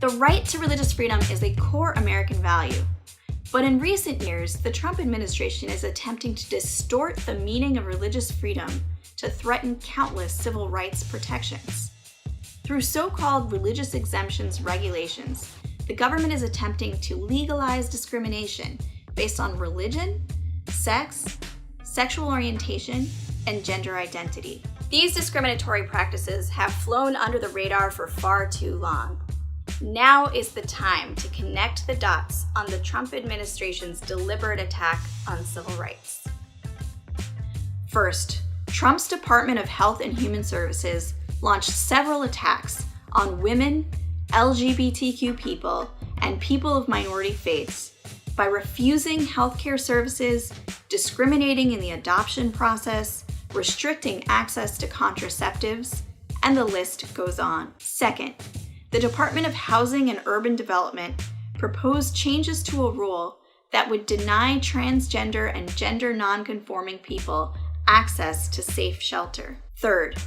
The right to religious freedom is a core American value. But in recent years, the Trump administration is attempting to distort the meaning of religious freedom to threaten countless civil rights protections. Through so-called religious exemptions regulations, the government is attempting to legalize discrimination based on religion, sex, sexual orientation, and gender identity. These discriminatory practices have flown under the radar for far too long. Now is the time to connect the dots on the Trump administration's deliberate attack on civil rights. First, Trump's Department of Health and Human Services launched several attacks on women, LGBTQ people, and people of minority faiths by refusing healthcare services, discriminating in the adoption process, restricting access to contraceptives, and the list goes on. Second, the Department of Housing and Urban Development proposed changes to a rule that would deny transgender and gender nonconforming people access to safe shelter. Third,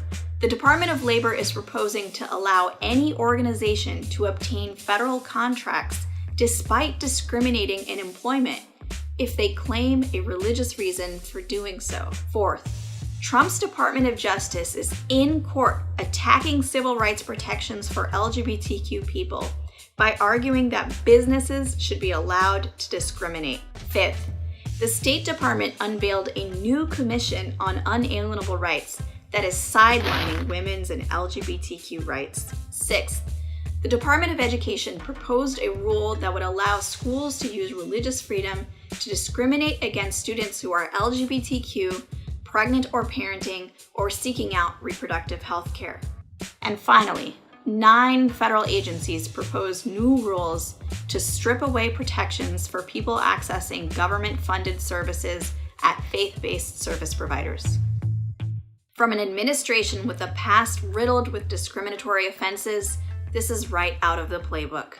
the Department of Labor is proposing to allow any organization to obtain federal contracts despite discriminating in employment if they claim a religious reason for doing so. Fourth, Trump's Department of Justice is in court attacking civil rights protections for LGBTQ people by arguing that businesses should be allowed to discriminate. Fifth, the State Department unveiled a new commission on unalienable rights that is sidelining women's and LGBTQ rights. Sixth, the Department of Education proposed a rule that would allow schools to use religious freedom to discriminate against students who are LGBTQ, pregnant or parenting, or seeking out reproductive health care. And finally, 9 federal agencies proposed new rules to strip away protections for people accessing government-funded services at faith-based service providers. From an administration with a past riddled with discriminatory offenses, this is right out of the playbook.